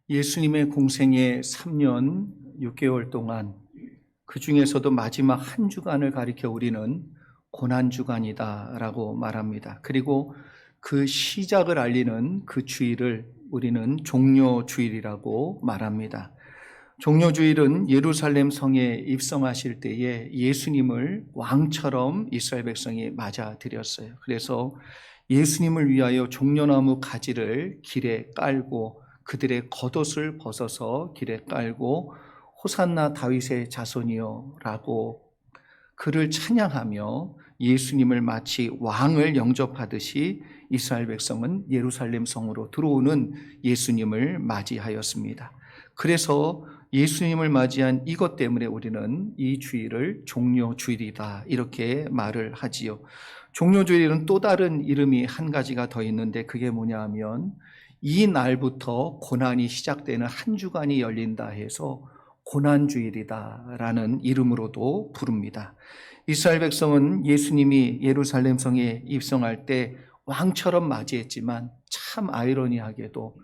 예수님의 공생애 3년 6개월 동안 그 중에서도 마지막 한 주간을 가리켜 우리는 고난주간이다라고 말합니다. 그리고 그 시작을 알리는 그 주일을 우리는 종료주일이라고 말합니다. 종료주일은 예루살렘 성에 입성하실 때에 예수님을 왕처럼 이스라엘 백성이 맞아들였어요. 그래서 예수님을 위하여 종려나무 가지를 길에 깔고 그들의 겉옷을 벗어서 길에 깔고 호산나 다윗의 자손이여 라고 그를 찬양하며 예수님을 마치 왕을 영접하듯이 이스라엘 백성은 예루살렘 성으로 들어오는 예수님을 맞이하였습니다. 그래서 예수님을 맞이한 이것 때문에 우리는 이 주일을 종료주일이다 이렇게 말을 하지요. 종료주일은 또 다른 이름이 한 가지가 더 있는데 그게 뭐냐 하면 이 날부터 고난이 시작되는 한 주간이 열린다 해서 고난주일이다라는 이름으로도 부릅니다. 이스라엘 백성은 예수님이 예루살렘 성에 입성할 때 왕처럼 맞이했지만 참 아이러니하게도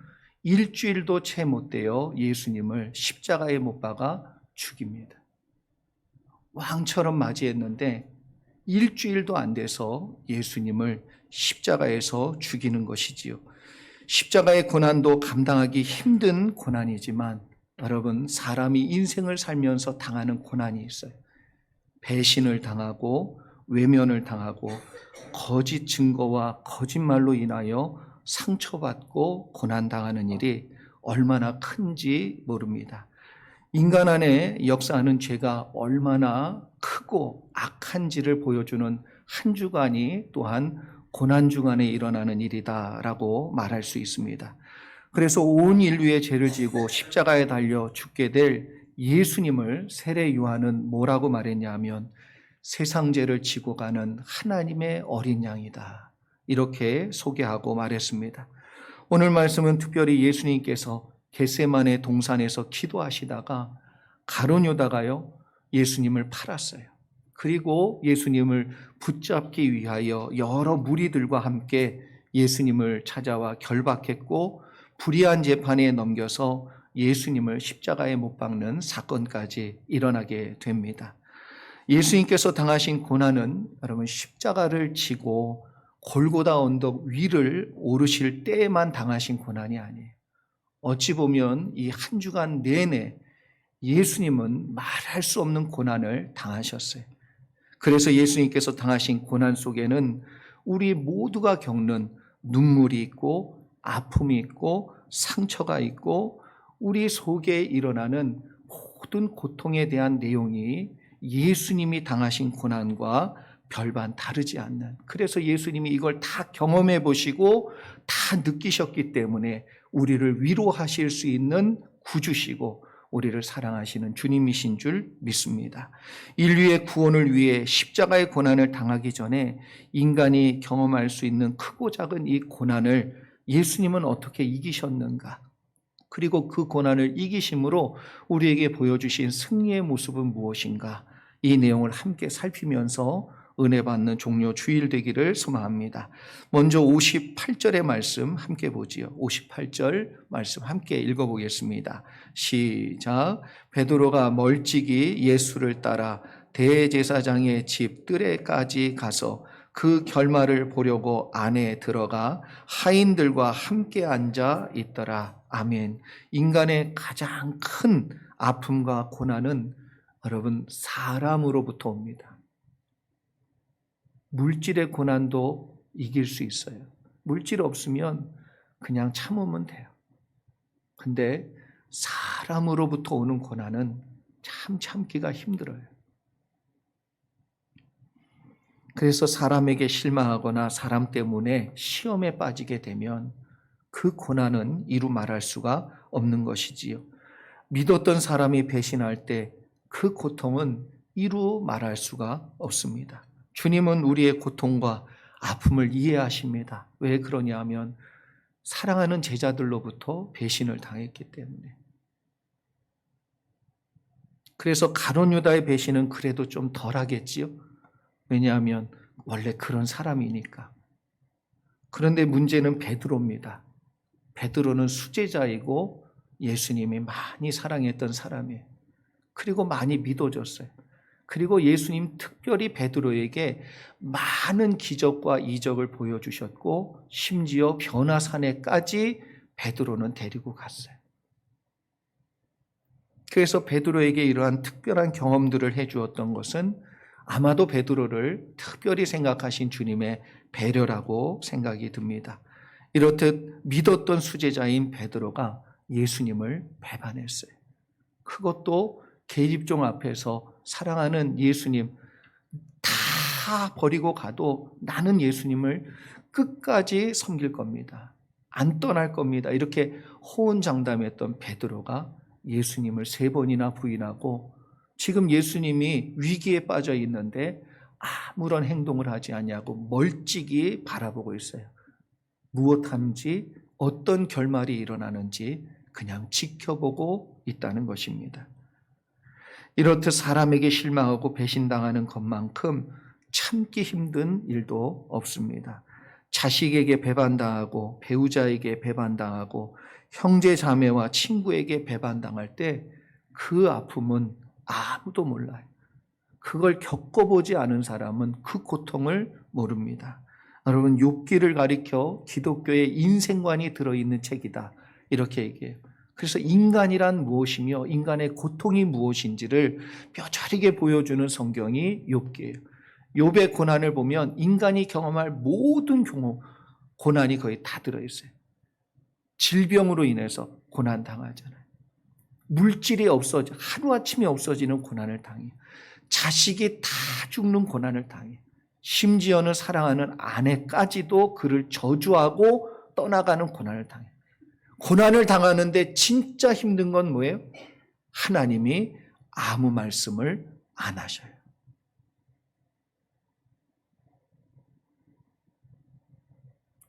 일주일도 채 못 되어 예수님을 십자가에 못 박아 죽입니다. 왕처럼 맞이했는데 일주일도 안 돼서 예수님을 십자가에서 죽이는 것이지요. 십자가의 고난도 감당하기 힘든 고난이지만 여러분, 사람이 인생을 살면서 당하는 고난이 있어요. 배신을 당하고 외면을 당하고 거짓 증거와 거짓말로 인하여 상처받고 고난당하는 일이 얼마나 큰지 모릅니다. 인간 안에 역사하는 죄가 얼마나 크고 악한지를 보여주는 한 주간이 또한 고난주간에 일어나는 일이다라고 말할 수 있습니다. 그래서 온 인류의 죄를 지고 십자가에 달려 죽게 될 예수님을 세례 요한은 뭐라고 말했냐 하면 세상 죄를 지고 가는 하나님의 어린 양이다. 이렇게 소개하고 말했습니다. 오늘 말씀은 특별히 예수님께서 겟세마네 동산에서 기도하시다가 가룟 유다가요 예수님을 팔았어요. 그리고 예수님을 붙잡기 위하여 여러 무리들과 함께 예수님을 찾아와 결박했고 불의한 재판에 넘겨서 예수님을 십자가에 못 박는 사건까지 일어나게 됩니다. 예수님께서 당하신 고난은 여러분 십자가를 지고 골고다 언덕 위를 오르실 때에만 당하신 고난이 아니에요. 어찌 보면 이 한 주간 내내 예수님은 말할 수 없는 고난을 당하셨어요. 그래서 예수님께서 당하신 고난 속에는 우리 모두가 겪는 눈물이 있고 아픔이 있고 상처가 있고 우리 속에 일어나는 모든 고통에 대한 내용이 예수님이 당하신 고난과 별반 다르지 않는, 그래서 예수님이 이걸 다 경험해 보시고 다 느끼셨기 때문에 우리를 위로하실 수 있는 구주시고 우리를 사랑하시는 주님이신 줄 믿습니다. 인류의 구원을 위해 십자가의 고난을 당하기 전에 인간이 경험할 수 있는 크고 작은 이 고난을 예수님은 어떻게 이기셨는가? 그리고 그 고난을 이기심으로 우리에게 보여주신 승리의 모습은 무엇인가? 이 내용을 함께 살피면서 은혜 받는 종료 주일 되기를 소망합니다. 먼저 58절의 말씀 함께 보지요. 58절 말씀 함께 읽어보겠습니다. 시작. 베드로가 멀찍이 예수를 따라 대제사장의 집 뜰에까지 가서 그 결말을 보려고 안에 들어가 하인들과 함께 앉아 있더라. 아멘. 인간의 가장 큰 아픔과 고난은 여러분 사람으로부터 옵니다. 물질의 고난도 이길 수 있어요. 물질 없으면 그냥 참으면 돼요. 근데 사람으로부터 오는 고난은 참 참기가 힘들어요. 그래서 사람에게 실망하거나 사람 때문에 시험에 빠지게 되면 그 고난은 이루 말할 수가 없는 것이지요. 믿었던 사람이 배신할 때 그 고통은 이루 말할 수가 없습니다. 주님은 우리의 고통과 아픔을 이해하십니다. 왜 그러냐 하면 사랑하는 제자들로부터 배신을 당했기 때문에. 그래서 가룟 유다의 배신은 그래도 좀 덜하겠지요. 왜냐하면 원래 그런 사람이니까. 그런데 문제는 베드로입니다. 베드로는 수제자이고 예수님이 많이 사랑했던 사람이에요. 그리고 많이 믿어줬어요. 그리고 예수님 특별히 베드로에게 많은 기적과 이적을 보여주셨고 심지어 변화산에까지 베드로는 데리고 갔어요. 그래서 베드로에게 이러한 특별한 경험들을 해주었던 것은 아마도 베드로를 특별히 생각하신 주님의 배려라고 생각이 듭니다. 이렇듯 믿었던 수제자인 베드로가 예수님을 배반했어요. 그것도 계집종 앞에서 사랑하는 예수님 다 버리고 가도 나는 예수님을 끝까지 섬길 겁니다. 안 떠날 겁니다. 이렇게 호언장담했던 베드로가 예수님을 3번이나 부인하고 지금 예수님이 위기에 빠져 있는데 아무런 행동을 하지 않냐고 멀찍이 바라보고 있어요. 무엇하는지 어떤 결말이 일어나는지 그냥 지켜보고 있다는 것입니다. 이렇듯 사람에게 실망하고 배신당하는 것만큼 참기 힘든 일도 없습니다. 자식에게 배반당하고 배우자에게 배반당하고 형제 자매와 친구에게 배반당할 때 그 아픔은 아무도 몰라요. 그걸 겪어보지 않은 사람은 그 고통을 모릅니다. 여러분, 욥기를 가리켜 기독교의 인생관이 들어있는 책이다 이렇게 얘기해요. 그래서 인간이란 무엇이며 인간의 고통이 무엇인지를 뼈저리게 보여주는 성경이 욥기예요. 욥의 고난을 보면 인간이 경험할 모든 고난이 거의 다 들어있어요. 질병으로 인해서 고난당하잖아요. 물질이 하루아침에 없어지는 고난을 당해요. 자식이 다 죽는 고난을 당해요. 심지어는 사랑하는 아내까지도 그를 저주하고 떠나가는 고난을 당해요. 고난을 당하는데 진짜 힘든 건 뭐예요? 하나님이 아무 말씀을 안 하셔요.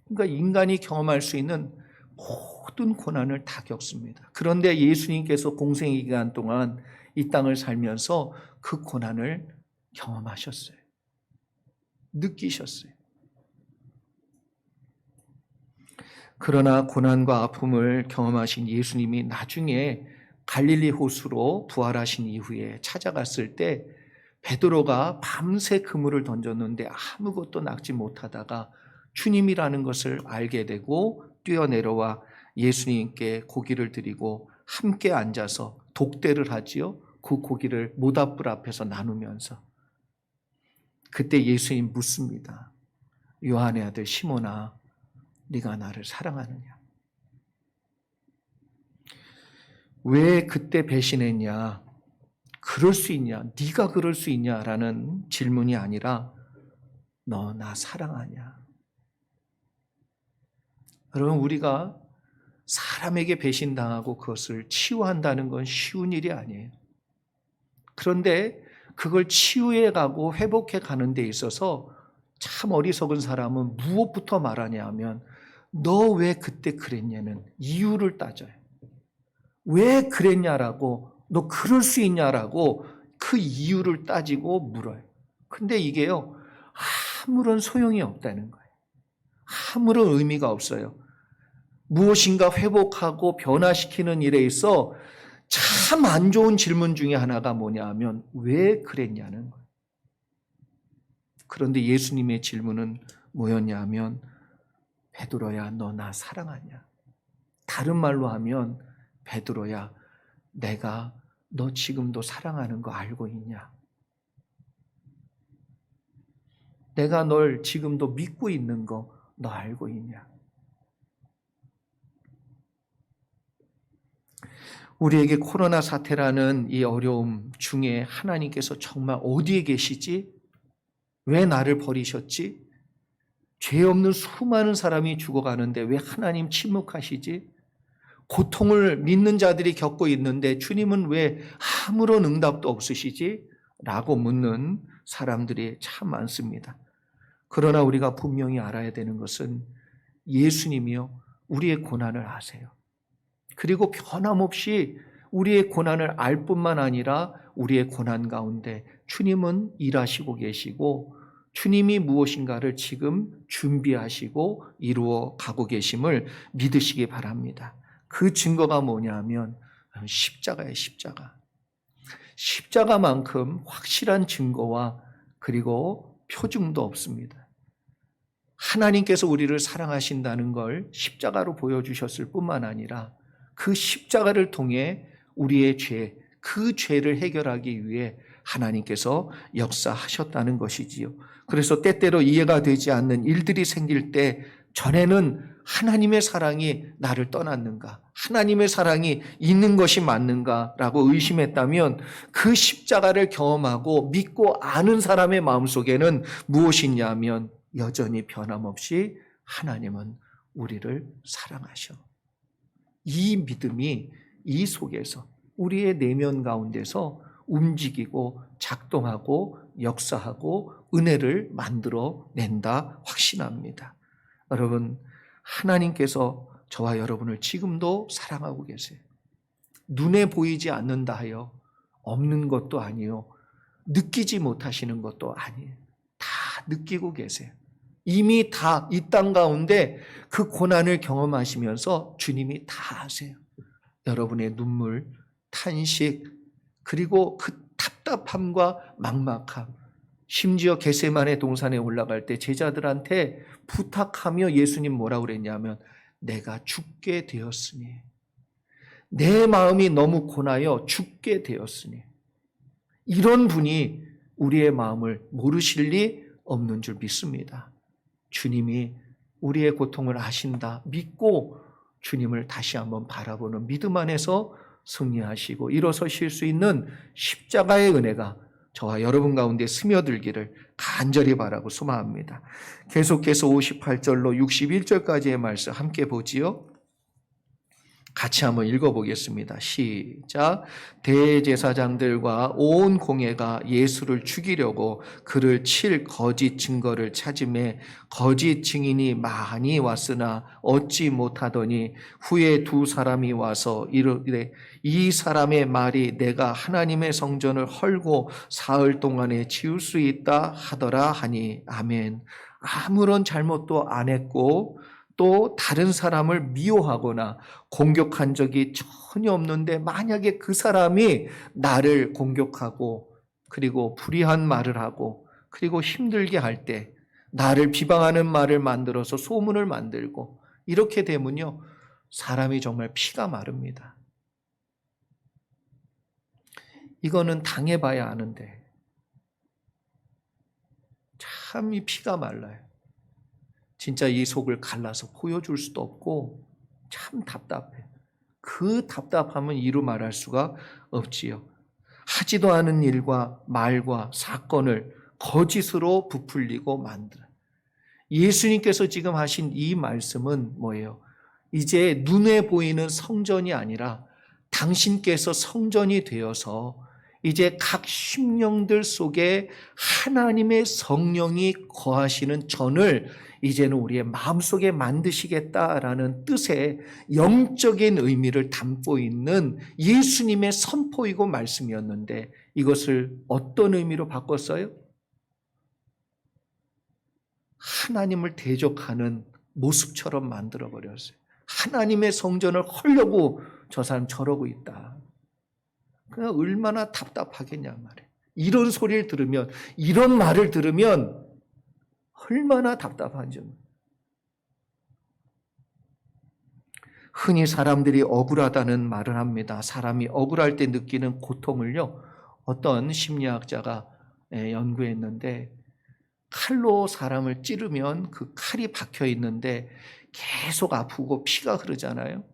그러니까 인간이 경험할 수 있는 모든 고난을 다 겪습니다. 그런데 예수님께서 공생의 기간 동안 이 땅을 살면서 그 고난을 경험하셨어요. 느끼셨어요. 그러나 고난과 아픔을 경험하신 예수님이 나중에 갈릴리 호수로 부활하신 이후에 찾아갔을 때 베드로가 밤새 그물을 던졌는데 아무것도 낚지 못하다가 주님이라는 것을 알게 되고 뛰어내려와 예수님께 고기를 드리고 함께 앉아서 독대를 하지요. 그 고기를 모닥불 앞에서 나누면서 그때 예수님 묻습니다. 요한의 아들 시몬아, 네가 나를 사랑하느냐? 왜 그때 배신했냐? 그럴 수 있냐? 네가 그럴 수 있냐라는 질문이 아니라 너 나 사랑하냐? 여러분, 우리가 사람에게 배신당하고 그것을 치유한다는 건 쉬운 일이 아니에요. 그런데 그걸 치유해 가고 회복해 가는 데 있어서 참 어리석은 사람은 무엇부터 말하냐 하면 너 왜 그때 그랬냐는 이유를 따져요. 왜 그랬냐라고, 너 그럴 수 있냐라고 그 이유를 따지고 물어요. 근데 이게요, 아무런 소용이 없다는 거예요. 아무런 의미가 없어요. 무엇인가 회복하고 변화시키는 일에 있어 참 안 좋은 질문 중에 하나가 뭐냐 하면 왜 그랬냐는 거예요. 그런데 예수님의 질문은 뭐였냐 하면 베드로야, 너 나 사랑하냐? 다른 말로 하면 베드로야, 내가 너 지금도 사랑하는 거 알고 있냐? 내가 널 지금도 믿고 있는 거 너 알고 있냐? 우리에게 코로나 사태라는 이 어려움 중에 하나님께서 정말 어디에 계시지? 왜 나를 버리셨지? 죄 없는 수많은 사람이 죽어가는데 왜 하나님 침묵하시지? 고통을 믿는 자들이 겪고 있는데 주님은 왜 아무런 응답도 없으시지? 라고 묻는 사람들이 참 많습니다. 그러나 우리가 분명히 알아야 되는 것은 예수님이요, 우리의 고난을 아세요. 그리고 변함없이 우리의 고난을 알 뿐만 아니라 우리의 고난 가운데 주님은 일하시고 계시고 주님이 무엇인가를 지금 준비하시고 이루어 가고 계심을 믿으시기 바랍니다. 그 증거가 뭐냐면 십자가예요, 십자가. 십자가만큼 확실한 증거와 그리고 표징도 없습니다. 하나님께서 우리를 사랑하신다는 걸 십자가로 보여주셨을 뿐만 아니라 그 십자가를 통해 우리의 죄, 그 죄를 해결하기 위해 하나님께서 역사하셨다는 것이지요. 그래서 때때로 이해가 되지 않는 일들이 생길 때 전에는 하나님의 사랑이 나를 떠났는가? 하나님의 사랑이 있는 것이 맞는가라고 의심했다면 그 십자가를 경험하고 믿고 아는 사람의 마음속에는 무엇이 있냐면 여전히 변함없이 하나님은 우리를 사랑하셔. 이 믿음이 이 속에서 우리의 내면 가운데서 움직이고 작동하고 역사하고 은혜를 만들어 낸다 확신합니다. 여러분, 하나님께서 저와 여러분을 지금도 사랑하고 계세요. 눈에 보이지 않는다 하여 없는 것도 아니요, 느끼지 못하시는 것도 아니에요. 다 느끼고 계세요. 이미 다 이 땅 가운데 그 고난을 경험하시면서 주님이 다 아세요. 여러분의 눈물, 탄식, 그리고 그 답답함과 막막함, 심지어 겟세마네 동산에 올라갈 때 제자들한테 부탁하며 예수님 뭐라고 그랬냐면 내가 죽게 되었으니, 내 마음이 너무 고나여 죽게 되었으니, 이런 분이 우리의 마음을 모르실 리 없는 줄 믿습니다. 주님이 우리의 고통을 아신다 믿고 주님을 다시 한번 바라보는 믿음 안에서 승리하시고 일어서실 수 있는 십자가의 은혜가 저와 여러분 가운데 스며들기를 간절히 바라고 소망합니다. 계속해서 58절로 61절까지의 말씀 함께 보지요. 같이 한번 읽어보겠습니다. 시작. 대제사장들과 온 공회가 예수를 죽이려고 그를 칠 거짓 증거를 찾음에 거짓 증인이 많이 왔으나 얻지 못하더니 후에 두 사람이 와서 이르되 이 사람의 말이 내가 하나님의 성전을 헐고 사흘 동안에 지을 수 있다 하더라 하니 아멘. 아무런 잘못도 안 했고 또 다른 사람을 미워하거나 공격한 적이 전혀 없는데 만약에 그 사람이 나를 공격하고 그리고 불의한 말을 하고 그리고 힘들게 할 때 나를 비방하는 말을 만들어서 소문을 만들고 이렇게 되면요, 사람이 정말 피가 마릅니다. 이거는 당해봐야 아는데 참 이 피가 말라요. 진짜 이 속을 갈라서 보여줄 수도 없고 참 답답해. 그 답답함은 이루 말할 수가 없지요. 하지도 않은 일과 말과 사건을 거짓으로 부풀리고 만들어. 예수님께서 지금 하신 이 말씀은 뭐예요? 이제 눈에 보이는 성전이 아니라 당신께서 성전이 되어서 이제 각 심령들 속에 하나님의 성령이 거하시는 전을 이제는 우리의 마음속에 만드시겠다라는 뜻의 영적인 의미를 담고 있는 예수님의 선포이고 말씀이었는데 이것을 어떤 의미로 바꿨어요? 하나님을 대적하는 모습처럼 만들어버렸어요. 하나님의 성전을 헐려고 저 사람 저러고 있다. 그냥 얼마나 답답하겠냐 말이에요. 이런 소리를 들으면, 이런 말을 들으면 얼마나 답답한지. 흔히 사람들이 억울하다는 말을 합니다. 사람이 억울할 때 느끼는 고통을요, 어떤 심리학자가 연구했는데 칼로 사람을 찌르면 그 칼이 박혀 있는데 계속 아프고 피가 흐르잖아요.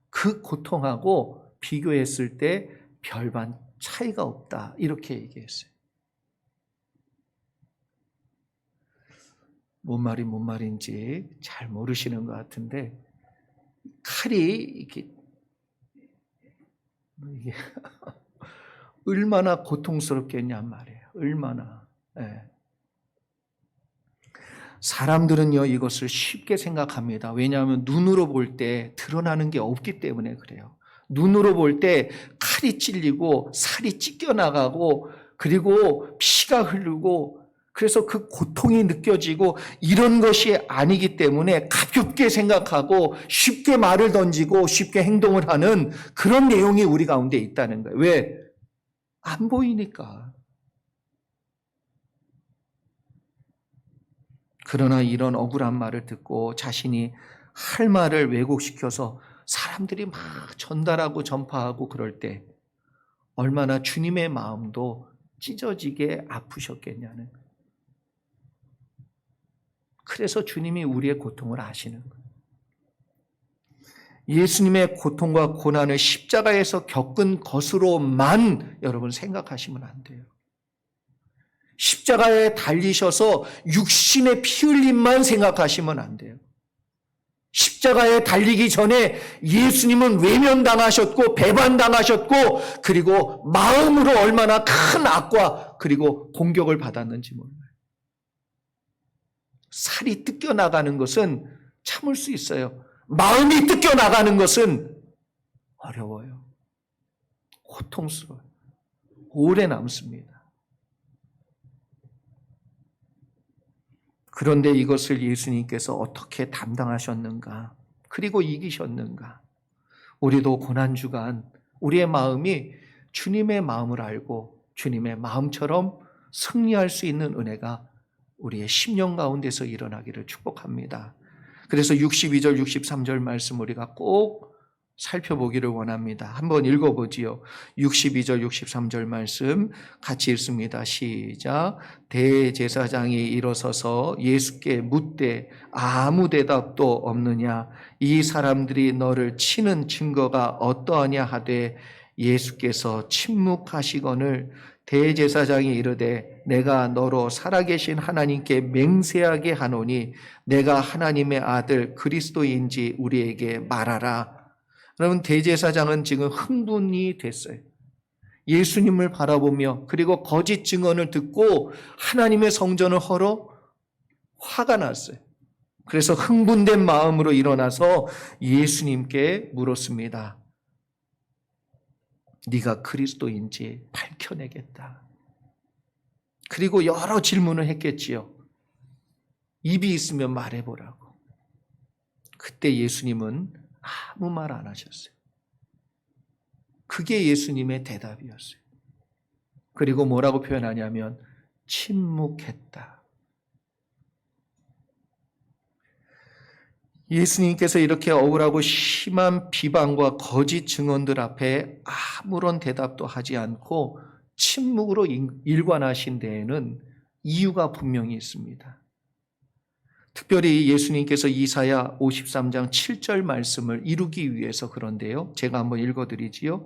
그 고통하고 비교했을 때 별반 차이가 없다, 이렇게 얘기했어요. 뭔 말인지 잘 모르시는 것 같은데 칼이 이게 얼마나 고통스럽겠냐 말이에요. 얼마나. 네. 사람들은요 이것을 쉽게 생각합니다. 왜냐하면 눈으로 볼 때 드러나는 게 없기 때문에 그래요. 눈으로 볼 때 칼이 찔리고 살이 찢겨나가고 그리고 피가 흐르고 그래서 그 고통이 느껴지고 이런 것이 아니기 때문에 가볍게 생각하고 쉽게 말을 던지고 쉽게 행동을 하는 그런 내용이 우리 가운데 있다는 거예요. 왜? 안 보이니까. 그러나 이런 억울한 말을 듣고 자신이 할 말을 왜곡시켜서 사람들이 막 전달하고 전파하고 그럴 때 얼마나 주님의 마음도 찢어지게 아프셨겠냐는 거예요. 그래서 주님이 우리의 고통을 아시는 거예요. 예수님의 고통과 고난을 십자가에서 겪은 것으로만 여러분 생각하시면 안 돼요. 십자가에 달리셔서 육신의 피 흘림만 생각하시면 안 돼요. 십자가에 달리기 전에 예수님은 외면당하셨고 배반당하셨고 그리고 마음으로 얼마나 큰 악과 그리고 공격을 받았는지 몰라요. 살이 뜯겨나가는 것은 참을 수 있어요. 마음이 뜯겨나가는 것은 어려워요. 고통스러워요. 오래 남습니다. 그런데 이것을 예수님께서 어떻게 담당하셨는가? 그리고 이기셨는가? 우리도 고난주간 우리의 마음이 주님의 마음을 알고 주님의 마음처럼 승리할 수 있는 은혜가 우리의 심령 가운데서 일어나기를 축복합니다. 그래서 62절, 63절 말씀 우리가 꼭 살펴보기를 원합니다. 한번 읽어보지요. 62절, 63절 말씀 같이 읽습니다. 시작. 대제사장이 일어서서 예수께 묻되 아무 대답도 없느냐? 이 사람들이 너를 치는 증거가 어떠하냐 하되 예수께서 침묵하시거늘 대제사장이 이르되 내가 너로 살아계신 하나님께 맹세하게 하노니 내가 하나님의 아들 그리스도인지 우리에게 말하라. 여러분, 대제사장은 지금 흥분이 됐어요. 예수님을 바라보며 그리고 거짓 증언을 듣고 하나님의 성전을 헐어 화가 났어요. 그래서 흥분된 마음으로 일어나서 예수님께 물었습니다. 네가 그리스도인지 밝혀내겠다. 그리고 여러 질문을 했겠지요. 입이 있으면 말해보라고. 그때 예수님은 아무 말 안 하셨어요. 그게 예수님의 대답이었어요. 그리고 뭐라고 표현하냐면 침묵했다. 예수님께서 이렇게 억울하고 심한 비방과 거짓 증언들 앞에 아무런 대답도 하지 않고 침묵으로 일관하신 데에는 이유가 분명히 있습니다. 특별히 예수님께서 이사야 53장 7절 말씀을 이루기 위해서 그런데요. 제가 한번 읽어드리지요.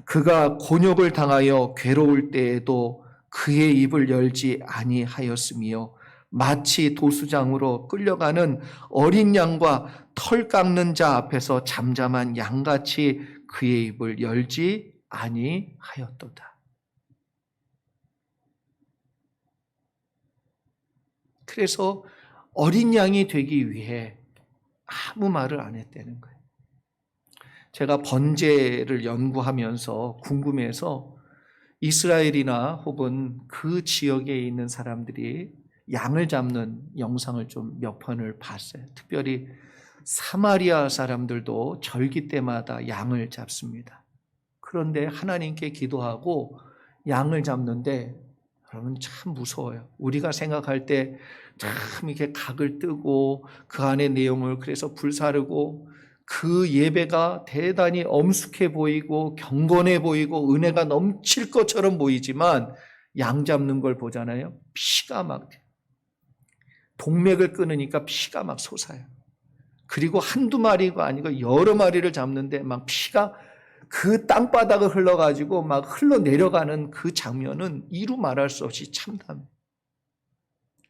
그가 곤욕을 당하여 괴로울 때에도 그의 입을 열지 아니하였으며 마치 도수장으로 끌려가는 어린 양과 털 깎는 자 앞에서 잠잠한 양같이 그의 입을 열지 아니하였도다. 그래서 어린 양이 되기 위해 아무 말을 안 했다는 거예요. 제가 번제를 연구하면서 궁금해서 이스라엘이나 혹은 그 지역에 있는 사람들이 양을 잡는 영상을 좀 몇 편을 봤어요. 특별히 사마리아 사람들도 절기 때마다 양을 잡습니다. 그런데 하나님께 기도하고 양을 잡는데 여러분 참 무서워요. 우리가 생각할 때 참 이렇게 각을 뜨고 그 안의 내용을 그래서 불사르고 그 예배가 대단히 엄숙해 보이고 경건해 보이고 은혜가 넘칠 것처럼 보이지만 양 잡는 걸 보잖아요. 피가 막 동맥을 끊으니까 피가 막 솟아요. 그리고 한두 마리가 아니고 여러 마리를 잡는데 막 피가 그 땅바닥을 흘러가지고 막 흘러내려가는 그 장면은 이루 말할 수 없이 참담해요.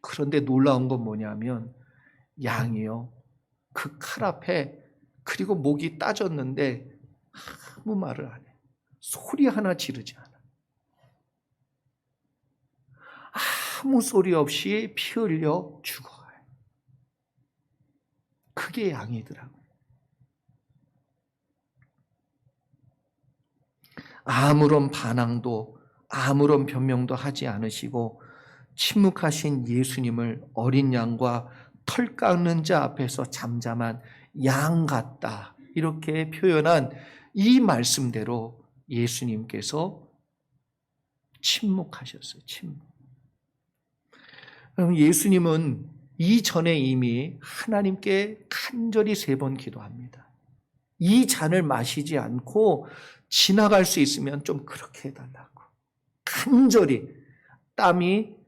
그런데 놀라운 건 뭐냐면 양이요. 그 칼 앞에 그리고 목이 따졌는데 아무 말을 안 해요. 소리 하나 지르지 않아요. 아무 소리 없이 피 흘려 죽어가요. 그게 양이더라고요. 아무런 반항도 아무런 변명도 하지 않으시고 침묵하신 예수님을 어린 양과 털 깎는 자 앞에서 잠잠한 양 같다, 이렇게 표현한 이 말씀대로 예수님께서 침묵하셨어요. 침묵. 그럼 예수님은 이전에 이미 하나님께 간절히 3번 기도합니다. 이 잔을 마시지 않고 지나갈 수 있으면 좀 그렇게 해달라고. 간절히 땀이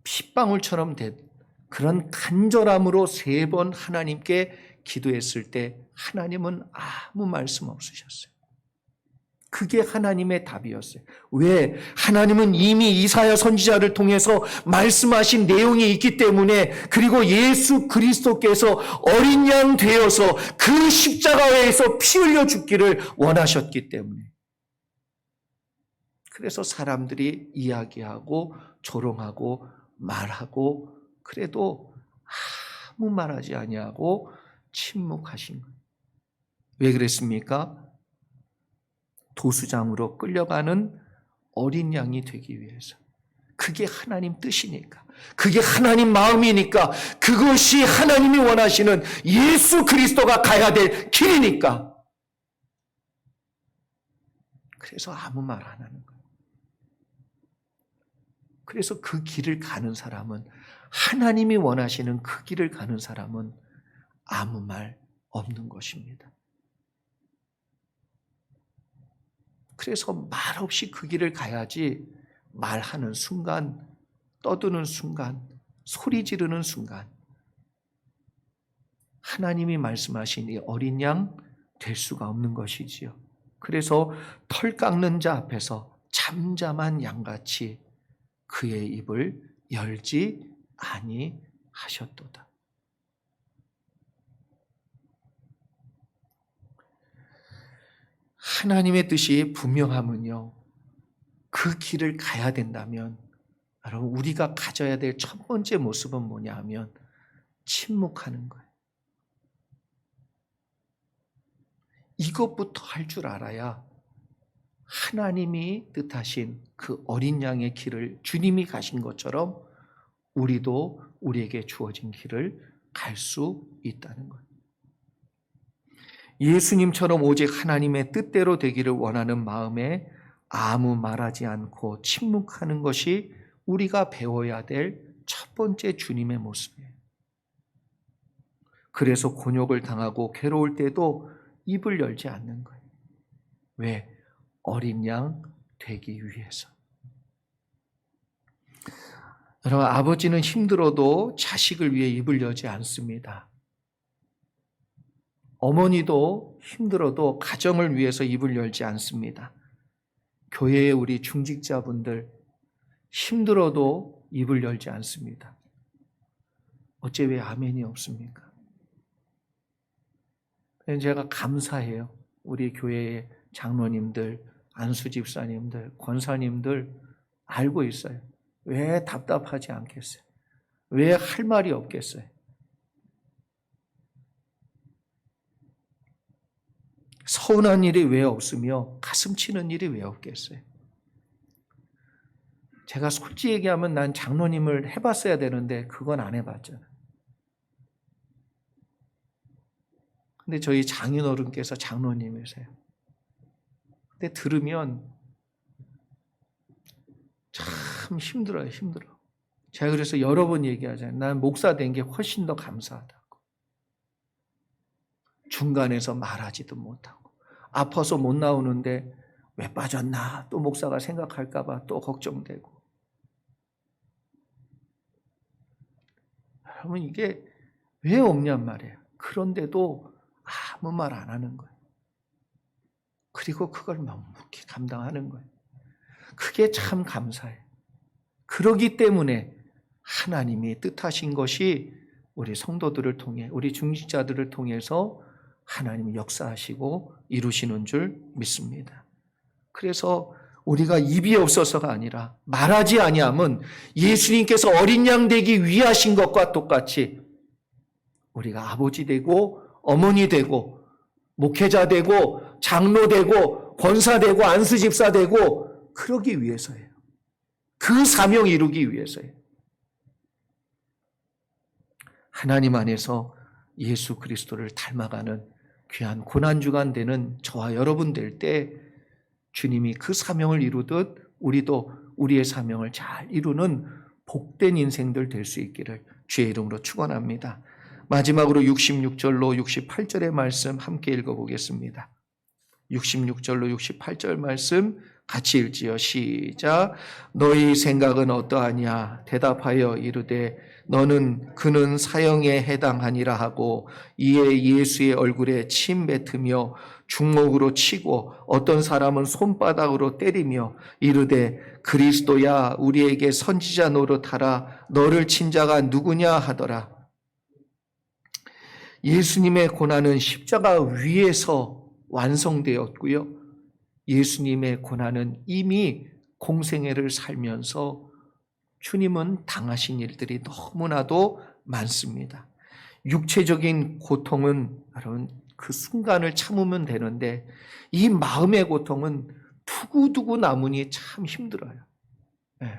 핏방울처럼 된 그런 간절함으로 3번 하나님께 기도했을 때 하나님은 아무 말씀 없으셨어요. 그게 하나님의 답이었어요. 왜? 하나님은 이미 이사야 선지자를 통해서 말씀하신 내용이 있기 때문에, 그리고 예수 그리스도께서 어린 양 되어서 그 십자가에서 피 흘려 죽기를 원하셨기 때문에. 그래서 사람들이 이야기하고 조롱하고 말하고 그래도 아무 말하지 아니하고 침묵하신 거예요. 왜 그랬습니까? 도수장으로 끌려가는 어린 양이 되기 위해서. 그게 하나님 뜻이니까, 그게 하나님 마음이니까, 그것이 하나님이 원하시는 예수 그리스도가 가야 될 길이니까. 그래서 아무 말 안 하는 거예요. 그래서 그 길을 가는 사람은, 하나님이 원하시는 그 길을 가는 사람은 아무 말 없는 것입니다. 그래서 말없이 그 길을 가야지, 말하는 순간, 떠드는 순간, 소리 지르는 순간 하나님이 말씀하신 이 어린 양 될 수가 없는 것이지요. 그래서 털 깎는 자 앞에서 잠잠한 양같이 그의 입을 열지 아니하셨도다. 하나님의 뜻이 분명하면요, 그 길을 가야 된다면 여러분, 우리가 가져야 될 첫 번째 모습은 뭐냐 하면 침묵하는 거예요. 이것부터 할 줄 알아야 하나님이 뜻하신 그 어린 양의 길을 주님이 가신 것처럼 우리도 우리에게 주어진 길을 갈 수 있다는 거예요. 예수님처럼 오직 하나님의 뜻대로 되기를 원하는 마음에 아무 말하지 않고 침묵하는 것이 우리가 배워야 될 첫 번째 주님의 모습이에요. 그래서 곤욕을 당하고 괴로울 때도 입을 열지 않는 거예요. 왜? 어린 양 되기 위해서. 여러분, 아버지는 힘들어도 자식을 위해 입을 열지 않습니다. 어머니도 힘들어도 가정을 위해서 입을 열지 않습니다. 교회의 우리 중직자분들 힘들어도 입을 열지 않습니다. 어째 왜 아멘이 없습니까? 제가 감사해요. 우리 교회의 장로님들, 안수 집사님들, 권사님들 알고 있어요. 왜 답답하지 않겠어요? 왜 할 말이 없겠어요? 서운한 일이 왜 없으며 가슴 치는 일이 왜 없겠어요? 제가 솔직히 얘기하면 난 장로님을 해봤어야 되는데 그건 안 해봤잖아요. 근데 저희 장인어른께서 장로님이세요. 근데 들으면 참 힘들어요, 힘들어. 제가 그래서 여러 번 얘기하잖아요. 난 목사 된 게 훨씬 더 감사하다고. 중간에서 말하지도 못하고, 아파서 못 나오는데 왜 빠졌나 또 목사가 생각할까 봐 또 걱정되고. 여러분, 이게 왜 없냔 말이에요. 그런데도 아무 말 안 하는 거예요. 그리고 그걸 묵묵히 감당하는 거예요. 그게 참 감사해요. 그러기 때문에 하나님이 뜻하신 것이 우리 성도들을 통해, 우리 중직자들을 통해서 하나님이 역사하시고 이루시는 줄 믿습니다. 그래서 우리가 입이 없어서가 아니라 말하지 아니함은 예수님께서 어린 양 되기 위하신 것과 똑같이 우리가 아버지 되고 어머니 되고 목회자 되고 장로 되고 권사 되고 안수 집사 되고 그러기 위해서예요. 그 사명 이루기 위해서예요. 하나님 안에서 예수 그리스도를 닮아가는 귀한 고난주간 되는 저와 여러분 될 때 주님이 그 사명을 이루듯 우리도 우리의 사명을 잘 이루는 복된 인생들 될 수 있기를 주의 이름으로 축원합니다. 마지막으로 66절로 68절의 말씀 함께 읽어보겠습니다. 66절로 68절 말씀 같이 읽지요. 시작. 너희 생각은 어떠하냐? 대답하여 이르되 너는 그는 사형에 해당하니라 하고 이에 예수의 얼굴에 침 뱉으며 주먹으로 치고 어떤 사람은 손바닥으로 때리며 이르되 그리스도야 우리에게 선지자 노릇하라. 너를 친 자가 누구냐 하더라. 예수님의 고난은 십자가 위에서 완성되었고요. 예수님의 고난은 이미 공생애를 살면서 주님은 당하신 일들이 너무나도 많습니다. 육체적인 고통은 여러분 그 순간을 참으면 되는데 이 마음의 고통은 두고두고 남으니 참 힘들어요. 네.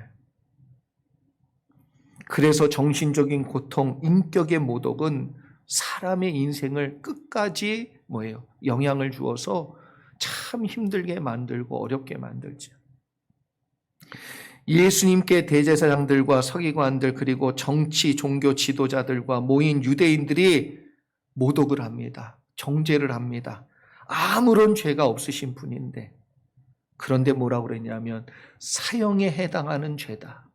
그래서 정신적인 고통, 인격의 모독은 사람의 인생을 끝까지 영향을 주어서 참 힘들게 만들고 어렵게 만들죠. 예수님께 대제사장들과 서기관들 그리고 정치, 종교 지도자들과 모인 유대인들이 모독을 합니다. 정죄를 합니다. 아무런 죄가 없으신 분인데 그런데 뭐라고 그랬냐면 사형에 해당하는 죄다.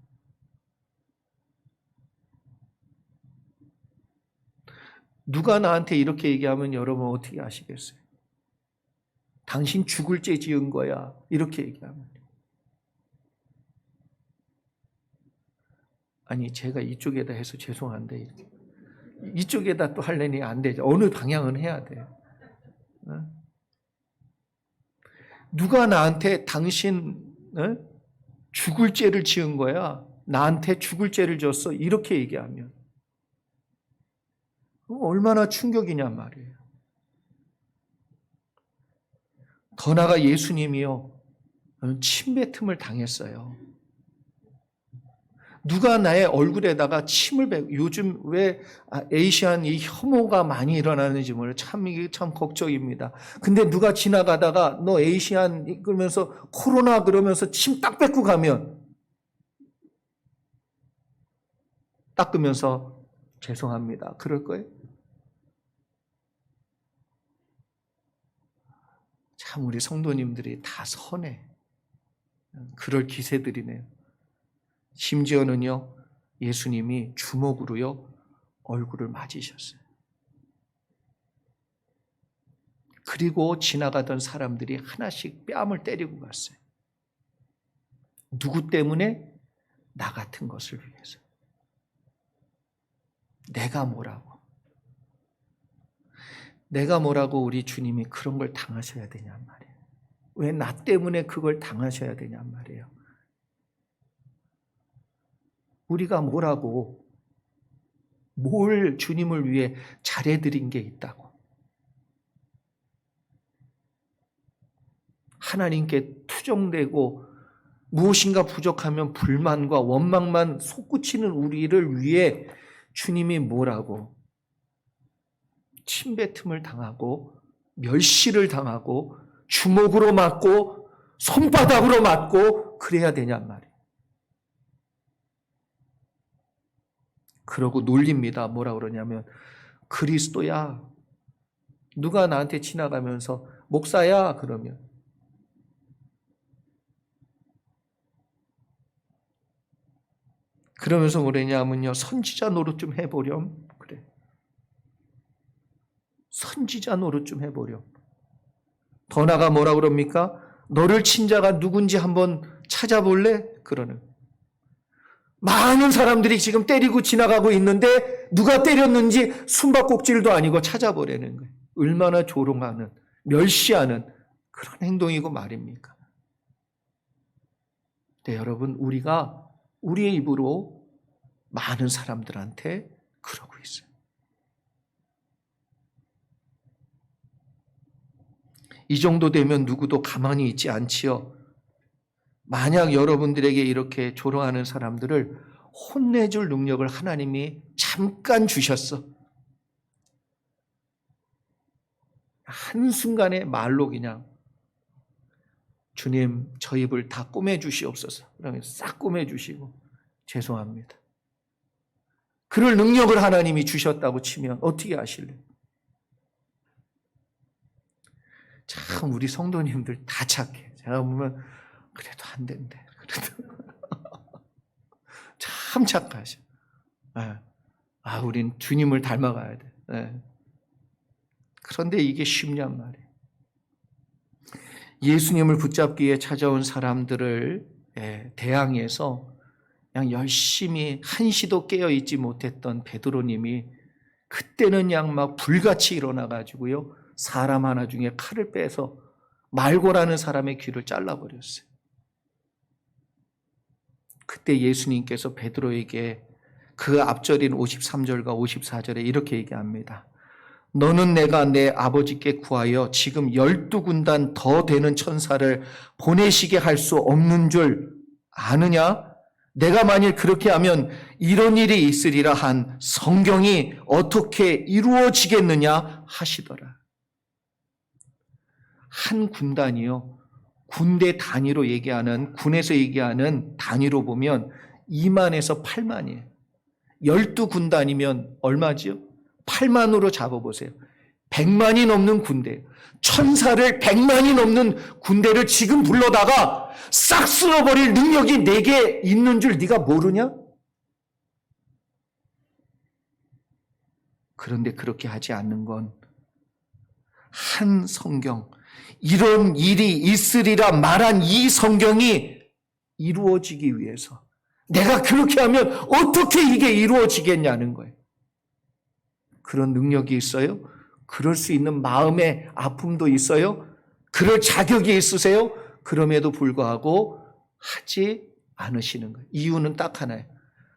누가 나한테 이렇게 얘기하면 여러분 어떻게 아시겠어요? 당신 죽을 죄 지은 거야. 이렇게 얘기하면. 아니 제가 이쪽에다 해서 죄송한데 이렇게. 이쪽에다 또 하려니 안 되죠. 어느 방향은 해야 돼요. 누가 나한테 당신 죽을 죄를 지은 거야. 나한테 죽을 죄를 졌어. 이렇게 얘기하면 얼마나 충격이냔 말이에요. 더 나아가 예수님이요. 침뱉음을 당했어요. 누가 나의 얼굴에다가 침을 뱉고 요즘 왜 에이시안 이 혐오가 많이 일어나는지 몰라요. 이게 참 걱정입니다. 근데 누가 지나가다가 너 에이시안 그러면서 코로나 그러면서 침 딱 뱉고 가면 닦으면서 죄송합니다. 그럴 거예요? 참 우리 성도님들이 다 선해. 그럴 기세들이네요. 심지어는요, 예수님이 주먹으로요, 얼굴을 맞으셨어요. 그리고 지나가던 사람들이 하나씩 뺨을 때리고 갔어요. 누구 때문에? 나 같은 것을 위해서. 내가 뭐라고 우리 주님이 그런 걸 당하셔야 되냔 말이에요. 왜 나 때문에 그걸 당하셔야 되냔 말이에요. 우리가 뭘 주님을 위해 잘해드린 게 있다고. 하나님께 투정되고 무엇인가 부족하면 불만과 원망만 솟구치는 우리를 위해 주님이 뭐라고 침뱉음을 당하고 멸시를 당하고 주먹으로 맞고 손바닥으로 맞고 그래야 되냔 말이에요. 그러고 놀립니다. 뭐라 그러냐면 그리스도야. 누가 나한테 지나가면서 목사야 그러면 그러면서 뭐냐면요. 선지자 노릇 좀 해보렴. 그래. 선지자 노릇 좀 해보렴. 더 나아가 뭐라 그럽니까? 너를 친 자가 누군지 한번 찾아볼래? 그러는. 많은 사람들이 지금 때리고 지나가고 있는데 누가 때렸는지 숨바꼭질도 아니고 찾아보려는 거예요. 얼마나 조롱하는, 멸시하는 그런 행동이고 말입니까? 네, 여러분 우리가 우리의 입으로 많은 사람들한테 그러고 있어요. 이 정도 되면 누구도 가만히 있지 않지요. 만약 여러분들에게 이렇게 조롱하는 사람들을 혼내줄 능력을 하나님이 잠깐 주셨어. 한순간에 말로 그냥 주님 저 입을 다 꼬매주시옵소서. 그러면 싹 꼬매주시고 죄송합니다. 그럴 능력을 하나님이 주셨다고 치면 어떻게 하실래요? 참 우리 성도님들 다 착해. 제가 보면 그래도 안 된대. 그래도 참 착하셔. 우린 주님을 닮아가야 돼. 그런데 이게 쉽냔 말이에요. 예수님을 붙잡기 위해 찾아온 사람들을 대항해서 그냥 열심히 한시도 깨어있지 못했던 베드로님이 그때는 그냥 막 불같이 일어나가지고요. 사람 하나 중에 칼을 빼서 말고라는 사람의 귀를 잘라버렸어요. 그때 예수님께서 베드로에게 그 앞절인 53절과 54절에 이렇게 얘기합니다. 너는 내가 내 아버지께 구하여 지금 12군단 더 되는 천사를 보내시게 할 수 없는 줄 아느냐? 내가 만일 그렇게 하면 이런 일이 있으리라 한 성경이 어떻게 이루어지겠느냐 하시더라. 한 군단이요. 군대 단위로 얘기하는, 군에서 얘기하는 단위로 보면 2만에서 8만이에요. 12군단이면 얼마지요? 8만으로 잡아보세요. 100만이 넘는 군대. 천사를 100만이 넘는 군대를 지금 불러다가 싹 쓸어버릴 능력이 내게 있는 줄 네가 모르냐? 그런데 그렇게 하지 않는 건 한 성경, 이런 일이 있으리라 말한 이 성경이 이루어지기 위해서 내가 그렇게 하면 어떻게 이게 이루어지겠냐는 거예요. 그런 능력이 있어요? 그럴 수 있는 마음의 아픔도 있어요? 그럴 자격이 있으세요? 그럼에도 불구하고 하지 않으시는 거예요. 이유는 딱 하나예요.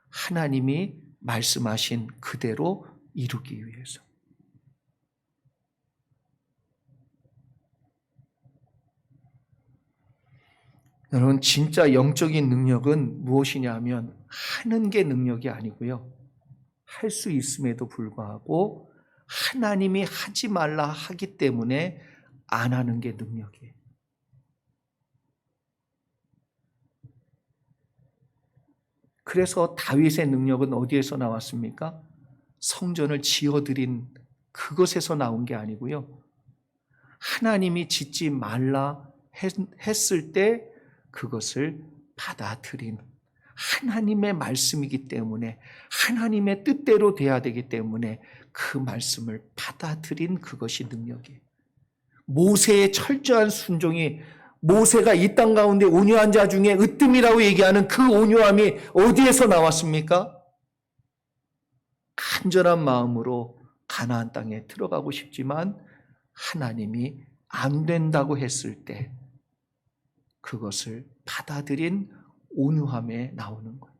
하나님이 말씀하신 그대로 이루기 위해서. 여러분, 진짜 영적인 능력은 무엇이냐 하면 하는 게 능력이 아니고요. 할 수 있음에도 불구하고 하나님이 하지 말라 하기 때문에 안 하는 게 능력이에요. 그래서 다윗의 능력은 어디에서 나왔습니까? 성전을 지어드린 그것에서 나온 게 아니고요. 하나님이 짓지 말라 했을 때 그것을 받아들인 하나님의 말씀이기 때문에 하나님의 뜻대로 돼야 되기 때문에 그 말씀을 받아들인 그것이 능력이에요. 모세의 철저한 순종이 모세가 이 땅 가운데 온유한 자 중에 으뜸이라고 얘기하는 그 온유함이 어디에서 나왔습니까? 간절한 마음으로 가나안 땅에 들어가고 싶지만 하나님이 안 된다고 했을 때 그것을 받아들인 온유함에 나오는 거예요.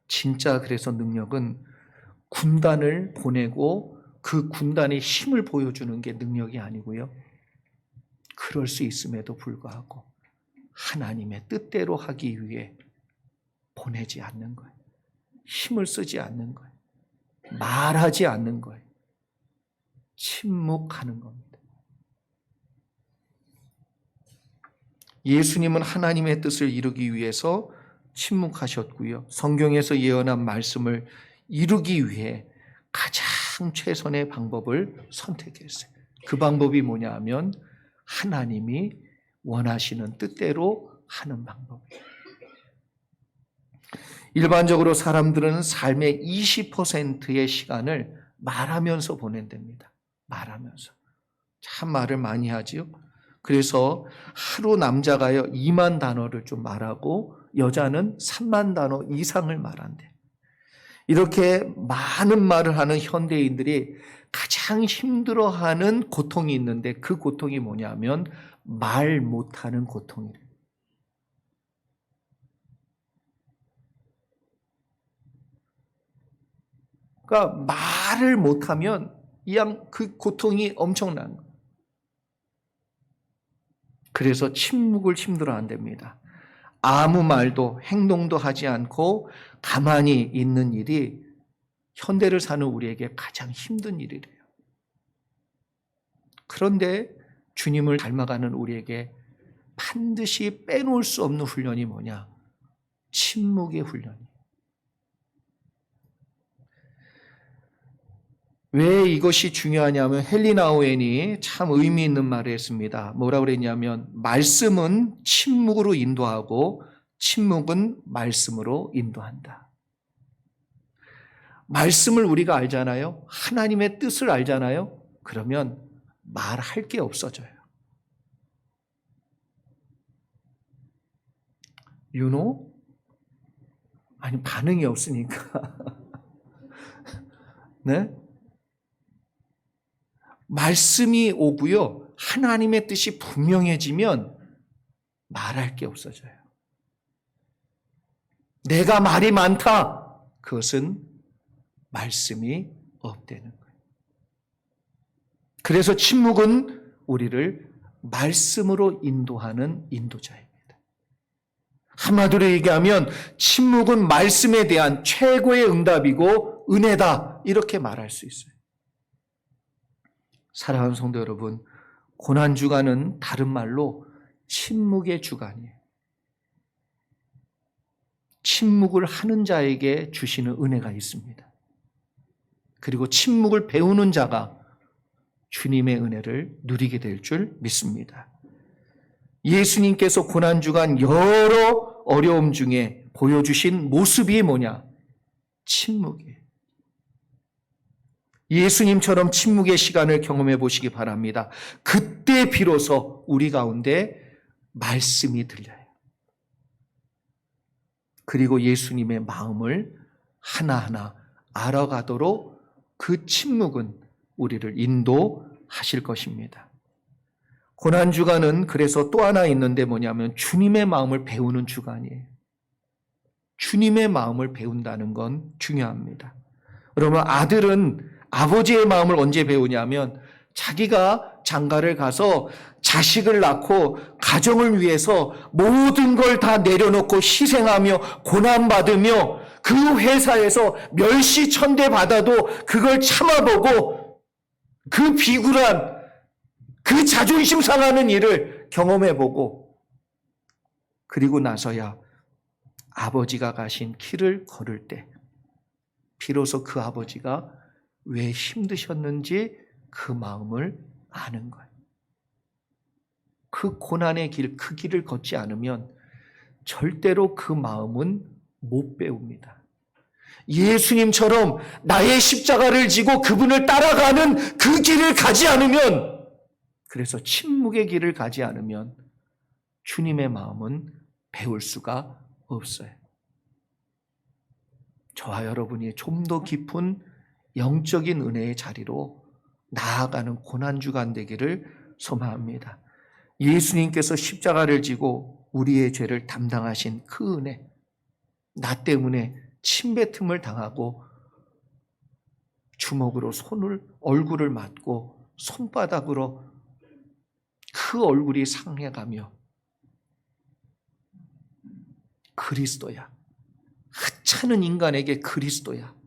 진짜 그래서 능력은 군단을 보내고 그 군단의 힘을 보여주는 게 능력이 아니고요. 그럴 수 있음에도 불구하고 하나님의 뜻대로 하기 위해 보내지 않는 거예요. 힘을 쓰지 않는 거예요. 말하지 않는 거예요. 침묵하는 겁니다. 예수님은 하나님의 뜻을 이루기 위해서 침묵하셨고요. 성경에서 예언한 말씀을 이루기 위해 가장 최선의 방법을 선택했어요. 그 방법이 뭐냐 하면 하나님이 원하시는 뜻대로 하는 방법이에요. 일반적으로 사람들은 삶의 20%의 시간을 말하면서 보낸답니다. 말하면서. 참 말을 많이 하지요. 그래서 하루 남자가요 2만 단어를 좀 말하고 여자는 3만 단어 이상을 말한대. 이렇게 많은 말을 하는 현대인들이 가장 힘들어하는 고통이 있는데 그 고통이 뭐냐면 말 못하는 고통이래요. 그러니까 말을 못하면 그 고통이 엄청난 거예요. 그래서 침묵을 힘들어한답니다. 아무 말도 행동도 하지 않고 가만히 있는 일이 현대를 사는 우리에게 가장 힘든 일이래요. 그런데 주님을 닮아가는 우리에게 반드시 빼놓을 수 없는 훈련이 뭐냐? 침묵의 훈련이에요. 왜 이것이 중요하냐면 헨리 오웬이 참 의미 있는 말을 했습니다. 뭐라고 그랬냐면 말씀은 침묵으로 인도하고 침묵은 말씀으로 인도한다. 말씀을 우리가 알잖아요. 하나님의 뜻을 알잖아요. 그러면 말할 게 없어져요. You know? 아니 반응이 없으니까. 네? 말씀이 오고요. 하나님의 뜻이 분명해지면 말할 게 없어져요. 내가 말이 많다. 그것은 말씀이 없다는 거예요. 그래서 침묵은 우리를 말씀으로 인도하는 인도자입니다. 한마디로 얘기하면 침묵은 말씀에 대한 최고의 응답이고 은혜다. 이렇게 말할 수 있어요. 사랑하는 성도 여러분, 고난주간은 다른 말로 침묵의 주간이에요. 침묵을 하는 자에게 주시는 은혜가 있습니다. 그리고 침묵을 배우는 자가 주님의 은혜를 누리게 될 줄 믿습니다. 예수님께서 고난주간 여러 어려움 중에 보여주신 모습이 뭐냐? 침묵이에요. 예수님처럼 침묵의 시간을 경험해 보시기 바랍니다. 그때 비로소 우리 가운데 말씀이 들려요. 그리고 예수님의 마음을 하나하나 알아가도록 그 침묵은 우리를 인도하실 것입니다. 고난주간은 그래서 또 하나 있는데 뭐냐면 주님의 마음을 배우는 주간이에요. 주님의 마음을 배운다는 건 중요합니다. 그러면 아들은 아버지의 마음을 언제 배우냐면 자기가 장가를 가서 자식을 낳고 가정을 위해서 모든 걸 다 내려놓고 희생하며 고난받으며 그 회사에서 멸시천대 받아도 그걸 참아보고 그 비굴한 그 자존심 상하는 일을 경험해보고 그리고 나서야 아버지가 가신 길을 걸을 때 비로소 그 아버지가 왜 힘드셨는지 그 마음을 아는 거예요. 그 고난의 길, 그 길을 걷지 않으면 절대로 그 마음은 못 배웁니다. 예수님처럼 나의 십자가를 지고 그분을 따라가는 그 길을 가지 않으면, 그래서 침묵의 길을 가지 않으면 주님의 마음은 배울 수가 없어요. 저와 여러분이 좀 더 깊은 영적인 은혜의 자리로 나아가는 고난주간 되기를 소망합니다. 예수님께서 십자가를 지고 우리의 죄를 담당하신 그 은혜, 나 때문에 침뱉음을 당하고 주먹으로 얼굴을 맞고 손바닥으로 그 얼굴이 상해가며 그리스도야, 하찮은 인간에게 그리스도야,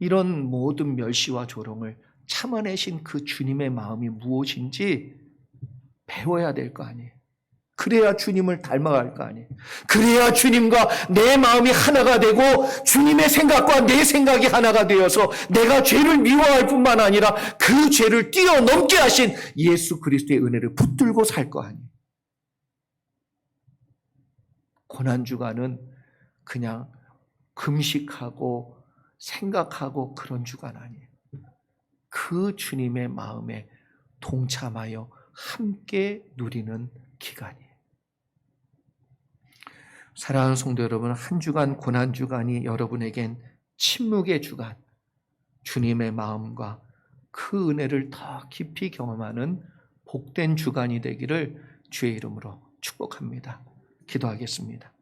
이런 모든 멸시와 조롱을 참아내신 그 주님의 마음이 무엇인지 배워야 될 거 아니에요. 그래야 주님을 닮아갈 거 아니에요. 그래야 주님과 내 마음이 하나가 되고 주님의 생각과 내 생각이 하나가 되어서 내가 죄를 미워할 뿐만 아니라 그 죄를 뛰어넘게 하신 예수 그리스도의 은혜를 붙들고 살 거 아니에요. 고난주간은 그냥 금식하고 생각하고 그런 주간 아니에요. 그 주님의 마음에 동참하여 함께 누리는 기간이에요. 사랑하는 성도 여러분, 한 주간 고난주간이 여러분에겐 침묵의 주간, 주님의 마음과 그 은혜를 더 깊이 경험하는 복된 주간이 되기를 주의 이름으로 축복합니다. 기도하겠습니다.